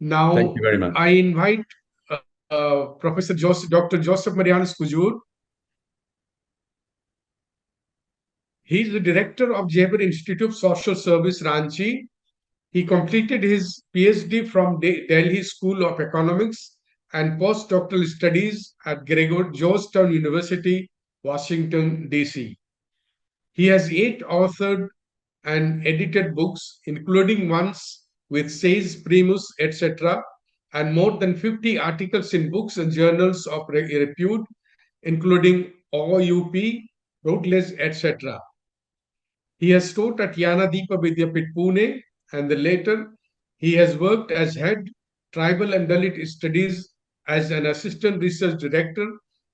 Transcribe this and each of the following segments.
Thank you Now, very much. I invite Professor Dr. Joseph Marianus KUJUR. He is the director of Xavier Institute of Social Service, Ranchi. He completed his PhD from Delhi School of Economics and postdoctoral studies at Georgetown University, Washington, D.C. He has eight authored and edited books, including ones with Says Primus, etc., and more than 50 articles in books and journals of repute, including OUP, Routledge, etc. He has taught at Yanadeepa Vidyapit Pune, and the later he has worked as head Tribal and Dalit Studies as an assistant research director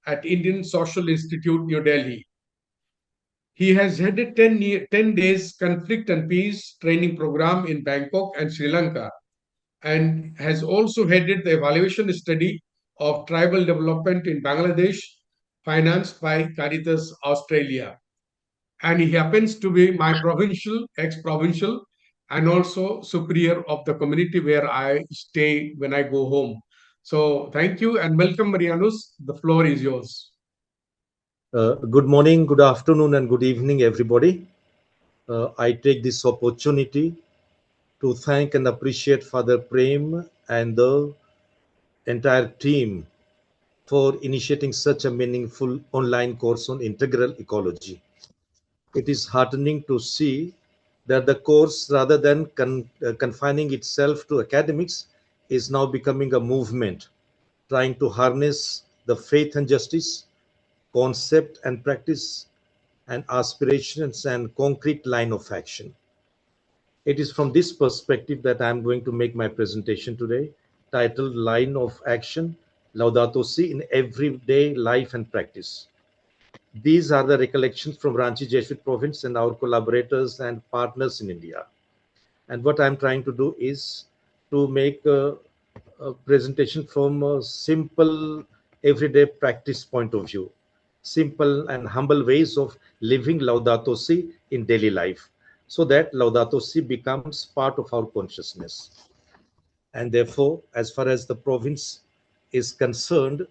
at Indian Social Institute, New Delhi. He has headed 10 days conflict and peace training program in Bangkok and Sri Lanka, and has also headed the evaluation study of tribal development in Bangladesh, financed by Caritas Australia. And he happens to be my ex-provincial, and also superior of the community where I stay when I go home. So thank you and welcome, Marianus. The floor is yours. Good morning, good afternoon, and good evening, everybody. I take this opportunity to thank and appreciate Father Prem and the entire team for initiating such a meaningful online course on integral ecology. It is heartening to see that the course, rather than confining itself to academics, is now becoming a movement trying to harness the faith and justice, concept and practice, and aspirations and concrete line of action. It is from this perspective that I am going to make my presentation today, titled Line of Action, Laudato Si in Everyday Life and Practice. These are the recollections from Ranchi Jesuit Province and our collaborators and partners in India. And what I'm trying to do is to make a presentation from a simple everyday practice point of view, simple and humble ways of living Laudato Si in daily life, so that Laudato Si becomes part of our consciousness. And therefore, as far as the province is concerned,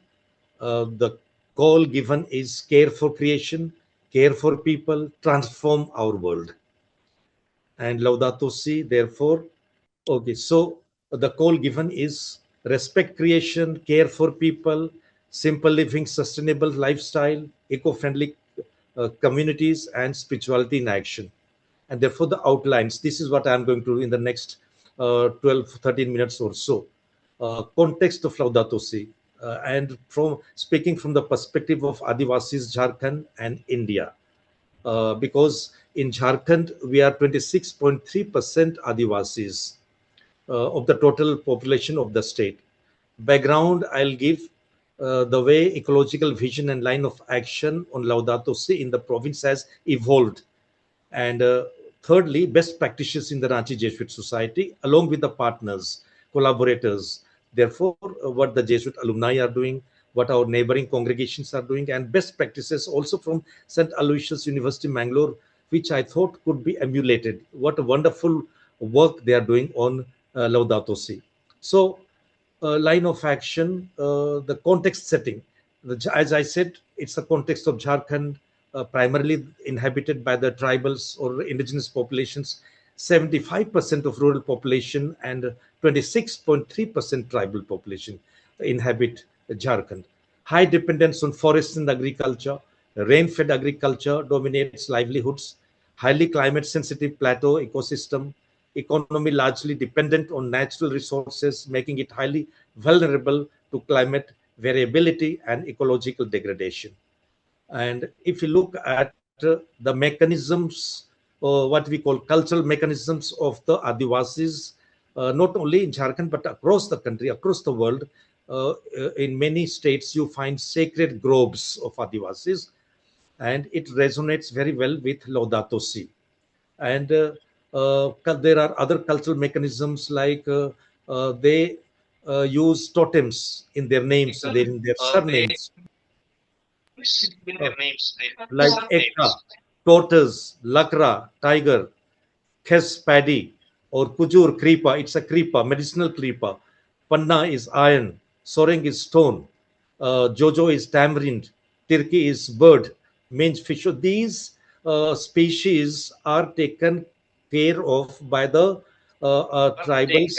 the call given is care for creation, care for people, transform our world. And Laudato Si, therefore, okay, so the call given is respect creation, care for people, simple living, sustainable lifestyle, eco-friendly communities, and spirituality in action. And therefore, the outlines, this is what I'm going to do in the next 12, 13 minutes or so. Context of Laudato Si, and from speaking from the perspective of Adivasis, Jharkhand, and India. Because in Jharkhand, we are 26.3% Adivasis of the total population of the state. Background I'll give the way ecological vision and line of action on Laudato Si in the province has evolved. And thirdly, best practices in the Ranchi Jesuit Society, along with the partners, collaborators. Therefore, what the Jesuit alumni are doing, what our neighboring congregations are doing, and best practices also from St. Aloysius University, Mangalore, which I thought could be emulated. What a wonderful work they are doing on Laudato Si. So, line of action, the context setting. As I said, it's a context of Jharkhand, primarily inhabited by the tribals or indigenous populations, 75% of rural population and 26.3% tribal population inhabit Jharkhand. High dependence on forests and agriculture, rain-fed agriculture dominates livelihoods, highly climate-sensitive plateau ecosystem, economy largely dependent on natural resources, making it highly vulnerable to climate variability and ecological degradation. And if you look at the mechanisms, what we call cultural mechanisms of the Adivasis, not only in Jharkhand, but across the country, across the world, in many states, you find sacred groves of Adivasis, and it resonates very well with Laudato Si. And there are other cultural mechanisms like they use totems in their names, in their surnames, uh, like Ekta, tortoise, Lakra, tiger, Khes paddy, or Kujur creeper. It's a creeper, medicinal creeper. Panna is iron, Soreng is stone, Jojo is tamarind, Tirki is bird, mange fish. So these species are taken care of by the tribals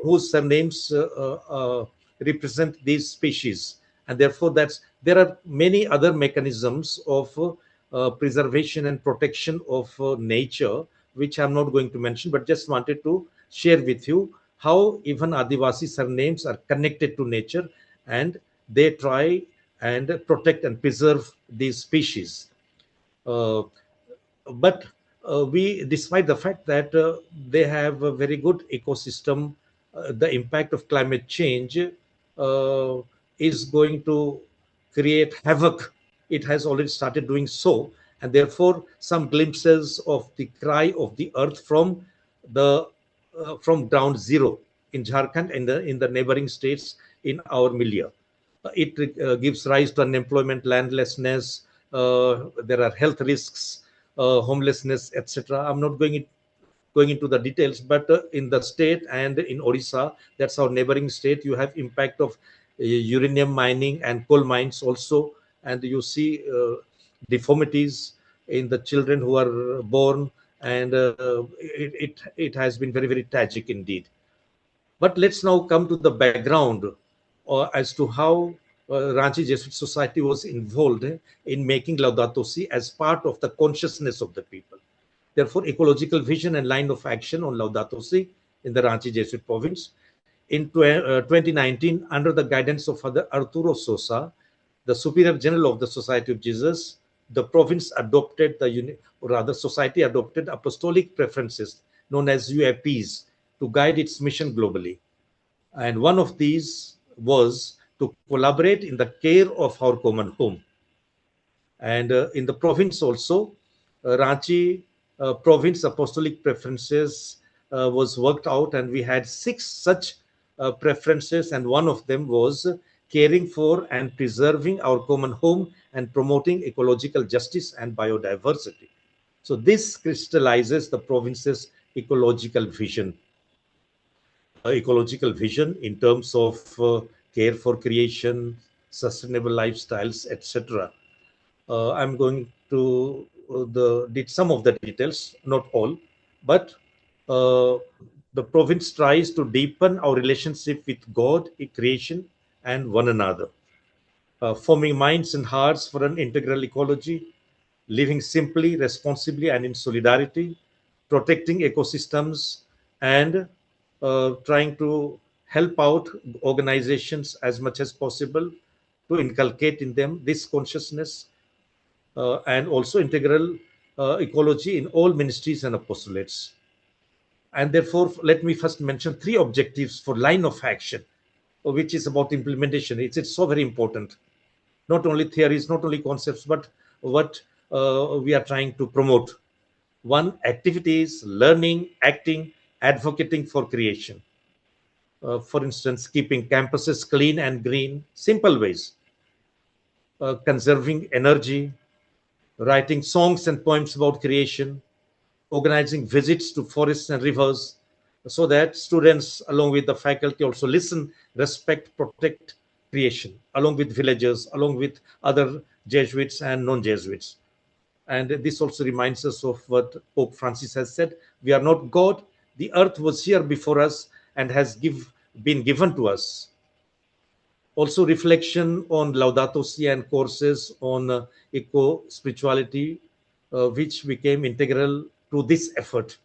whose surnames represent these species, and therefore there are many other mechanisms of preservation and protection of nature, which I'm not going to mention, but just wanted to share with you how even Adivasi surnames are connected to nature, and they try and protect and preserve these species. Uh, but we, despite the fact that they have a very good ecosystem, the impact of climate change uh, is going to create havoc. It has already started doing so, and therefore some glimpses of the cry of the earth the from ground zero in Jharkhand and in the neighboring states in our milieu. It gives rise to unemployment, landlessness. There are health risks, homelessness, etc. I'm not going into the details, but in the state and in Odisha, that's our neighboring state, you have impact of uranium mining and coal mines also, and you see deformities in the children who are born, and it has been very, very tragic indeed. But let's now come to the background as to how Ranchi Jesuit Society was involved in making Laudato Si as part of the consciousness of the people. Therefore, ecological vision and line of action on Laudato Si in the Ranchi Jesuit province. In 2019, under the guidance of Father Arturo Sosa, the Superior General of the Society of Jesus, the province adopted or rather, society adopted apostolic preferences known as UAPs to guide its mission globally. And one of these was to collaborate in the care of our common home. And in the province also, Ranchi province apostolic preferences was worked out, and we had 6 such preferences, and one of them was caring for and preserving our common home and promoting ecological justice and biodiversity. So this crystallizes the province's ecological vision in terms of care for creation, sustainable lifestyles, etc. I'm going to did some of the details, not all, but uh, the province tries to deepen our relationship with God, creation, and one another, forming minds and hearts for an integral ecology, living simply, responsibly, and in solidarity, protecting ecosystems, and trying to help out organizations as much as possible to inculcate in them this consciousness, and also integral ecology in all ministries and apostolates. And therefore, let me first mention 3 objectives for line of action, which is about implementation. It's so very important. Not only theories, not only concepts, but what we are trying to promote. One, activities, learning, acting, advocating for creation. For instance, keeping campuses clean and green, simple ways, conserving energy, writing songs and poems about creation, organizing visits to forests and rivers, so that students, along with the faculty, also listen, respect, protect creation, along with villagers, along with other Jesuits and non Jesuits. And this also reminds us of what Pope Francis has said: we are not God. The earth was here before us and has been given to us. Also, reflection on Laudato Si and courses on eco spirituality, which became integral to this effort.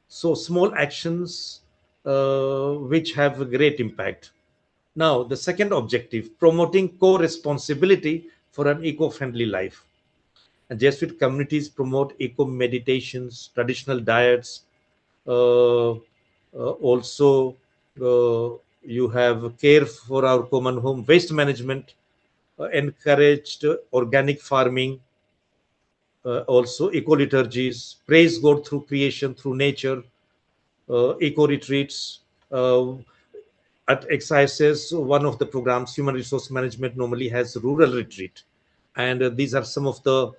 So, small actions which have a great impact. Now, the second objective, promoting co responsibility for an eco friendly life. And Jesuit communities promote eco meditations, traditional diets. Also, you have care for our common home, waste management, encouraged organic farming, also eco liturgies, praise God through creation, through nature, eco retreats. At exercises, one of the programs, human resource management, normally has rural retreat, and these are some of the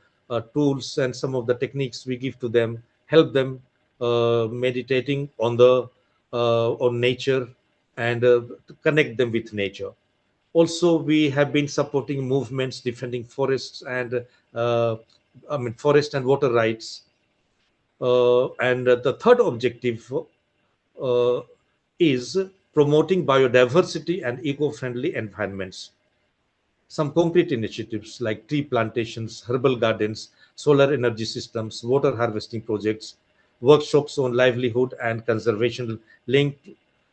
tools and some of the techniques we give to them, help them meditating on the on nature and to connect them with nature. Also, we have been supporting movements defending forests and forest and water rights. And the third objective uh, is promoting biodiversity and eco-friendly environments. Some concrete initiatives like tree plantations, herbal gardens, solar energy systems, water harvesting projects, workshops on livelihood and conservation linked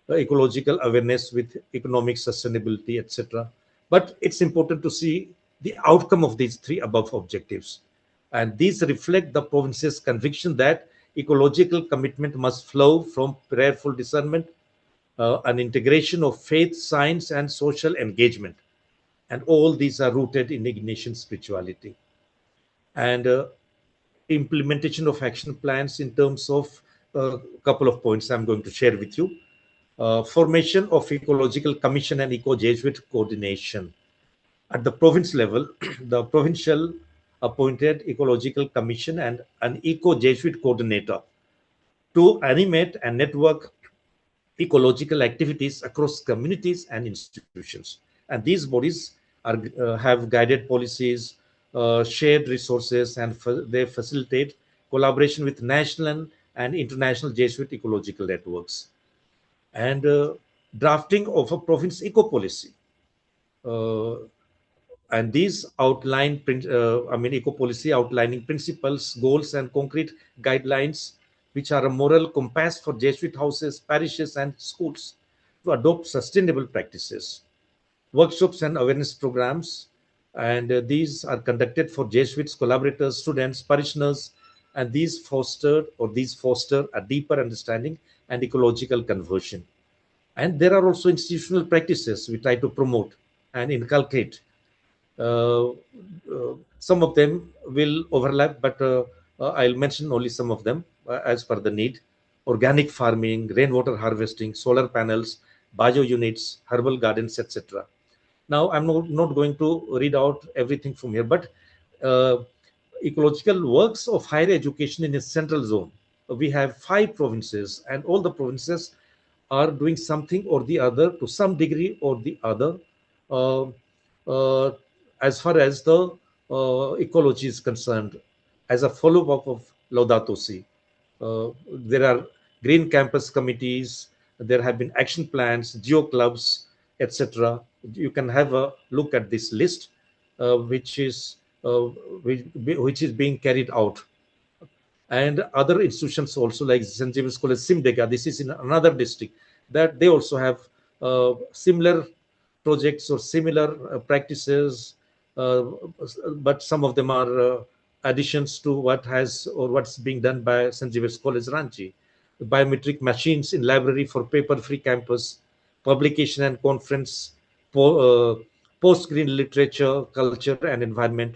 ecological awareness with economic sustainability, etc. But it's important to see the outcome of these three above objectives. And these reflect the province's conviction that ecological commitment must flow from prayerful discernment, an integration of faith, science, and social engagement, and all these are rooted in Ignatian spirituality. And implementation of action plans in terms of a couple of points I'm going to share with you. Formation of ecological commission and eco-Jesuit coordination. At the province level, the provincial appointed ecological commission and an eco-Jesuit coordinator to animate and network ecological activities across communities and institutions. And these bodies have guided policies, shared resources, and they facilitate collaboration with national and international Jesuit ecological networks. And drafting of a province eco policy. Uh, and these outline, eco policy outlining principles, goals, and concrete guidelines, which are a moral compass for Jesuit houses, parishes, and schools to adopt sustainable practices. Workshops and awareness programs, and these are conducted for Jesuits, collaborators, students, parishioners, and these foster a deeper understanding and ecological conversion. And there are also institutional practices we try to promote and inculcate. uh, some of them will overlap, but I'll mention only some of them as per the need. Organic farming, rainwater harvesting, solar panels, bio units, herbal gardens, etc. Now, I'm not going to read out everything from here, but uh, ecological works of higher education in a central zone. We have 5 provinces, and all the provinces are doing something or the other to some degree or the other, uh, uh, as far as the ecology is concerned, as a follow-up of Laudato Si. There are green campus committees, there have been action plans, geo clubs, etc. You can have a look at this list, which is which is being carried out. And other institutions also, like St. James College Simdega, this is in another district, that they also have similar projects or similar practices, uh, but some of them are additions to what has or what's being done by St. James College Ranchi. Biometric machines in library for paper-free campus, publication and conference, post-green literature, culture and environment,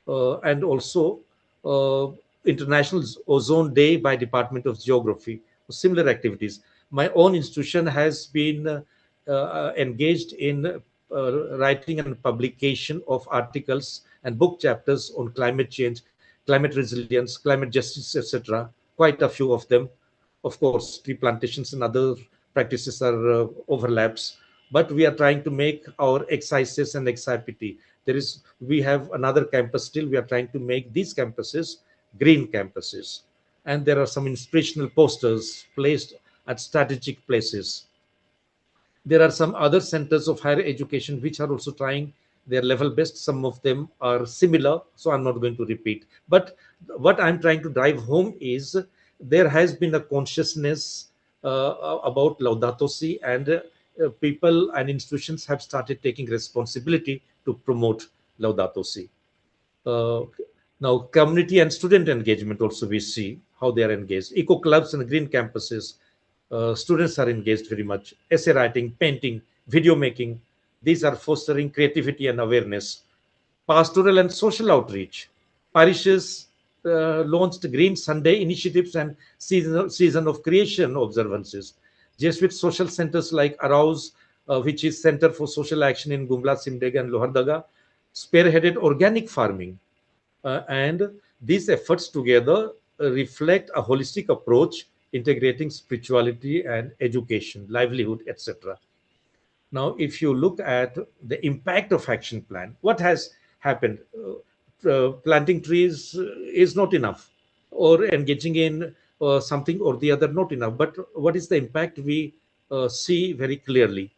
and also uh, International Ozone Day by Department of Geography, similar activities. My own institution has been engaged in writing and publication of articles and book chapters on climate change, climate resilience, climate justice, etc. Quite a few of them. Of course, tree plantations and other practices are overlaps, but we are trying to make our excises and XIPT. We have another campus still. We are trying to make these campuses green campuses. And there are some inspirational posters placed at strategic places. There are some other centers of higher education which are also trying their level best. Some of them are similar, so I'm not going to repeat. But what I'm trying to drive home is there has been a consciousness about Laudato Si, and people and institutions have started taking responsibility to promote Laudato Si. Uh, Now, community and student engagement also, we see how they are engaged. Eco clubs and green campuses, students are engaged very much. Essay writing, painting, video making, these are fostering creativity and awareness. Pastoral and social outreach. Parishes launched Green Sunday initiatives and season of creation observances. Jesuit social centers like Arouse, which is Center for Social Action in Gumla, Simdega, and Lohardaga, spearheaded organic farming. And these efforts together reflect a holistic approach integrating spirituality and education, livelihood, etc. Now, if you look at the impact of action plan, what has happened? Planting trees is not enough, or engaging in something or the other not enough. But what is the impact we see very clearly?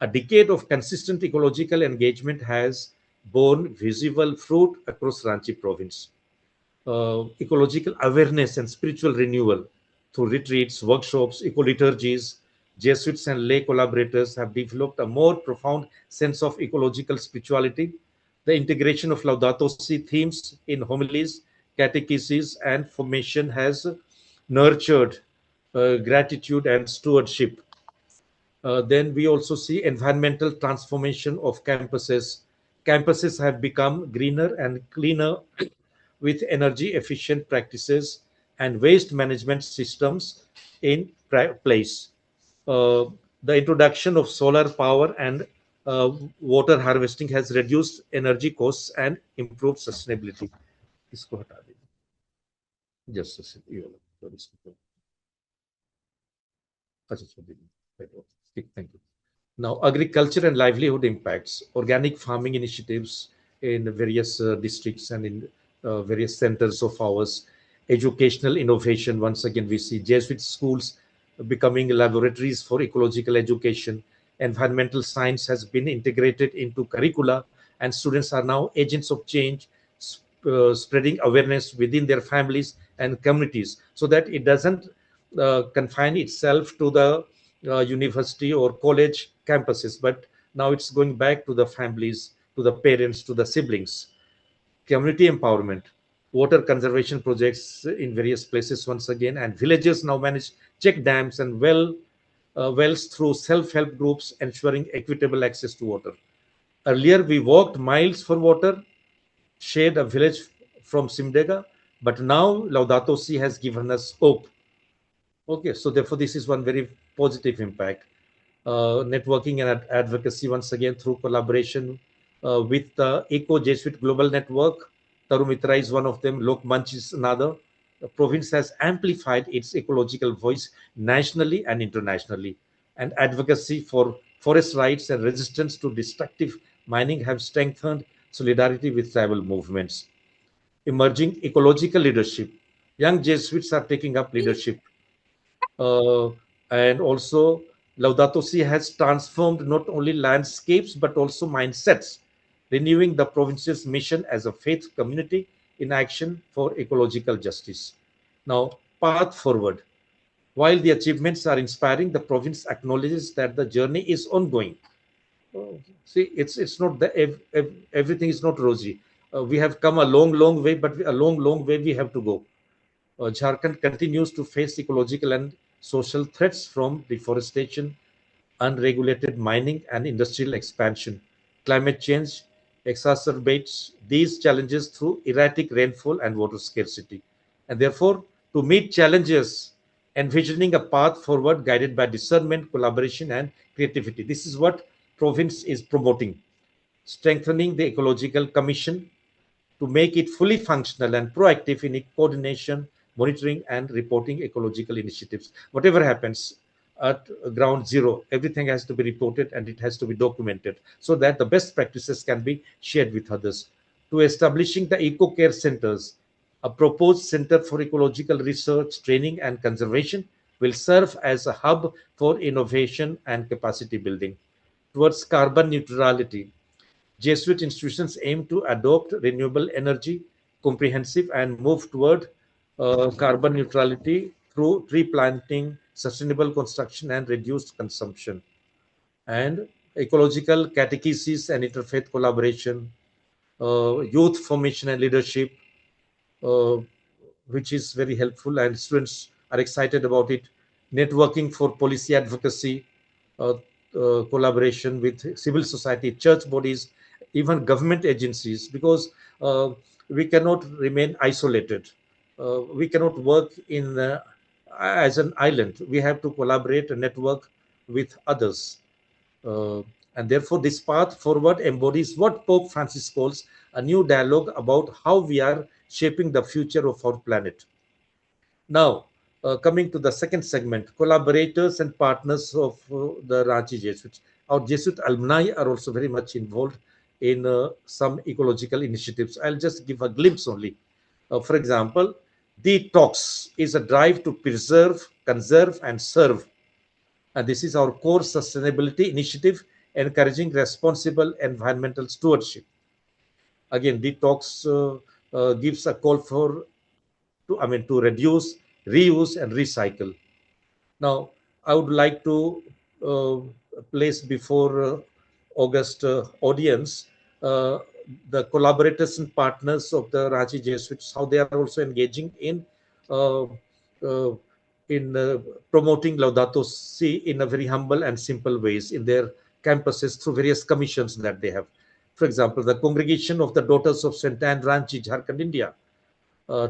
A decade of consistent ecological engagement has borne visible fruit across Ranchi province. Ecological awareness and spiritual renewal through retreats, workshops, eco-liturgies, Jesuits and lay collaborators have developed a more profound sense of ecological spirituality. The integration of Laudato Si themes in homilies, catechesis, and formation has nurtured gratitude and stewardship. Then we also see environmental transformation of campuses. Campuses have become greener and cleaner with energy efficient practices and waste management systems in place. Uh, the introduction of solar power and water harvesting has reduced energy costs and improved sustainability. इसको हटा दीजिए। Just a second, ये वाला, sorry, इसको- अच्छा, छोड़ दीजिए। Right, okay, thank you. Now, agriculture and livelihood impacts, organic farming initiatives in various districts and in various centers of ours, educational innovation. Once again, we see Jesuit schools becoming laboratories for ecological education. Environmental science has been integrated into curricula, and students are now agents of change, spreading awareness within their families and communities, so that it doesn't confine itself to the university or college campuses, but now it's going back to the families, to the parents, to the siblings. Community empowerment, water conservation projects in various places once again, and villagers now manage check dams and wells through self-help groups, ensuring equitable access to water. Earlier, we walked miles for water, shared a village from Simdega, but now Laudato Si has given us hope. Okay, so therefore, this is one very positive impact. Networking and advocacy, once again, through collaboration with the Eco Jesuit Global Network. Tarumitra is one of them, Lok Manch is another. The province has amplified its ecological voice nationally and internationally. And advocacy for forest rights and resistance to destructive mining have strengthened solidarity with tribal movements. Emerging ecological leadership. Young Jesuits are taking up leadership, uh, and also Laudato Si has transformed not only landscapes but also mindsets, renewing the province's mission as a faith community in action for ecological justice. Now, path forward. While the achievements are inspiring, the province acknowledges that the journey is ongoing. See, it's not the everything is not rosy. We have come a long way, but a long way we have to go. Jharkhand continues to face ecological and social threats from deforestation, unregulated mining, and industrial expansion. Climate change exacerbates these challenges through erratic rainfall and water scarcity. And therefore, to meet challenges, envisioning a path forward guided by discernment, collaboration, and creativity. This is what province is promoting, strengthening the ecological commission to make it fully functional and proactive in coordination, monitoring, and reporting ecological initiatives. Whatever happens at ground zero, everything has to be reported and it has to be documented so that the best practices can be shared with others. To establishing the eco care centers, a proposed center for ecological research, training, and conservation will serve as a hub for innovation and capacity building. Towards carbon neutrality, Jesuit institutions aim to adopt renewable energy comprehensive and move toward carbon neutrality through tree planting, sustainable construction, and reduced consumption. And ecological catechesis and interfaith collaboration, youth formation and leadership, uh, which is very helpful, and students are excited about it. Networking for policy advocacy, uh, collaboration with civil society, church bodies, even government agencies, because we cannot remain isolated. We cannot work in as an island. We have to collaborate and network with others. Uh, and therefore, this path forward embodies what Pope Francis calls a new dialogue about how we are shaping the future of our planet. Now, Coming to the second segment, collaborators and partners of the Ranchi Jesuits. Our Jesuit alumni are also very much involved in some ecological initiatives. I'll just give a glimpse only. For example, the talks is a drive to preserve, conserve, and serve. And this is our core sustainability initiative encouraging responsible environmental stewardship. Again, detox gives a call for to reduce, reuse, and recycle. Now, I would like to uh, place before August audience uh, the collaborators and partners of the Ranchi Jesuits, how they are also engaging uh, uh, in promoting Laudato Si in a very humble and simple ways in their campuses through various commissions that they have. For example, the Congregation of the Daughters of St. Anne, Ranchi, Jharkhand, India,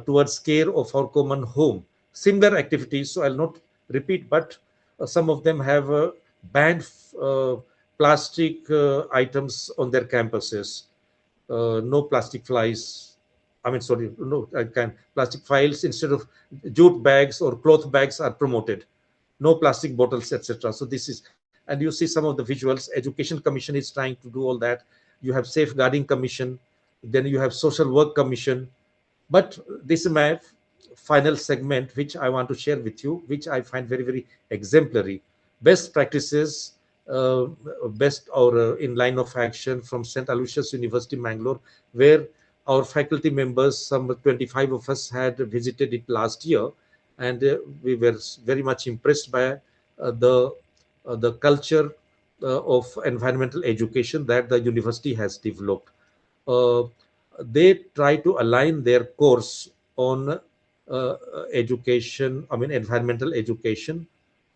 towards care of our common home. Similar activities, so I'll not repeat, but some of them have banned uh, plastic items on their campuses. No plastic flies. I mean, sorry, no, I can plastic files instead of jute bags or cloth bags are promoted. No plastic bottles, etc. So this is, and you see some of the visuals. Education Commission is trying to do all that. You have Safeguarding Commission, then you have Social Work Commission, but this is my final segment, which I want to share with you, which I find very, very exemplary. Best practices, uh, best or in line of action from St. Aloysius University, Mangalore, where our faculty members, some 25 of us, had visited it last year, and we were very much impressed by the culture of environmental education that the university has developed. uh, they try to align their course on education, I mean, environmental education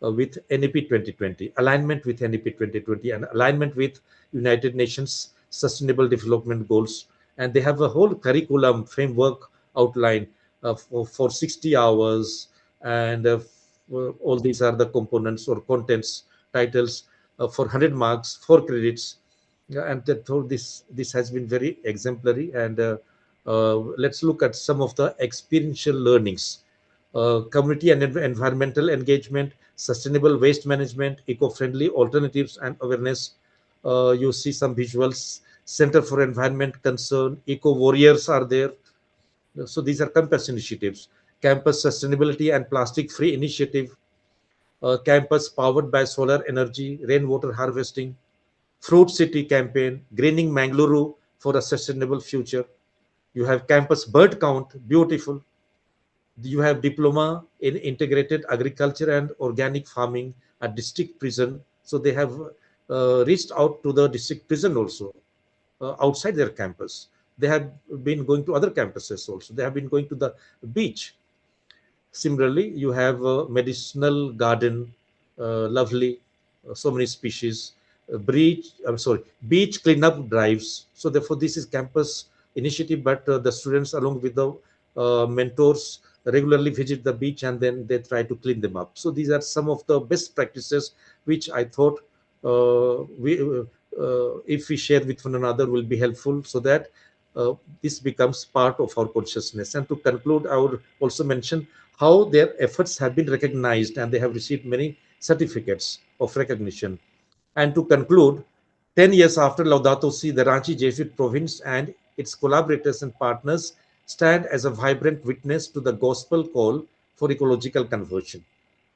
with NEP 2020, alignment with NEP 2020, and alignment with United Nations Sustainable Development Goals. And they have a whole curriculum framework outline for 60 hours. And all these are the components or contents, titles for 100 marks, 4 credits. Yeah, and this has been very exemplary. And let's look at some of the experiential learnings. Community and environmental engagement, sustainable waste management, eco-friendly alternatives and awareness. You see some visuals. Center for Environment Concern, Eco Warriors are there. So these are campus initiatives. Campus Sustainability and Plastic Free Initiative, campus powered by solar energy, rainwater harvesting, Fruit City campaign, Greening Mangaluru for a sustainable future. You have campus bird count, beautiful. You have diploma in integrated agriculture and organic farming at district prison. So they have reached out to the district prison also outside their campus. They have been going to other campuses also. They have been going to the beach. Similarly, you have a medicinal garden, lovely, so many species, beach cleanup drives. So therefore, this is campus initiative, but the students along with the mentors regularly visit the beach and then they try to clean them up. So these are some of the best practices which I thought if we share with one another will be helpful, so that this becomes part of our consciousness. And to conclude, I would also mention how their efforts have been recognized and they have received many certificates of recognition. And to conclude, 10 years after Laudato Si, the Ranchi Jesuit province and its collaborators and partners stand as a vibrant witness to the gospel call for ecological conversion.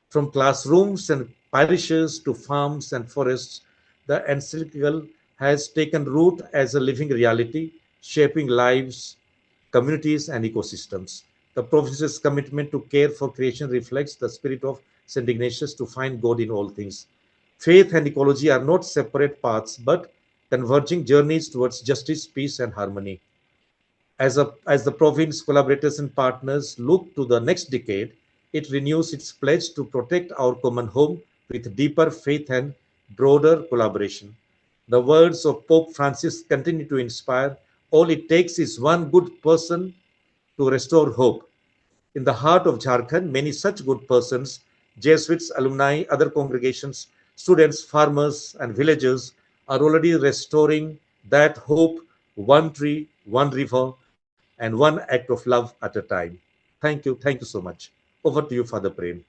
From classrooms and parishes to farms and forests, the encyclical has taken root as a living reality, shaping lives, communities, and ecosystems. The province's commitment to care for creation reflects the spirit of St. Ignatius to find God in all things. Faith and ecology are not separate paths, but converging journeys towards justice, peace, and harmony. As the province collaborators and partners look to the next decade, it renews its pledge to protect our common home with deeper faith and broader collaboration. The words of Pope Francis continue to inspire. All it takes is one good person to restore hope. In the heart of Jharkhand, many such good persons, Jesuits, alumni, other congregations, students, farmers, and villagers, are already restoring that hope, one tree, one river, and one act of love at a time. Thank you. Thank you so much. Over to you, Father Prem.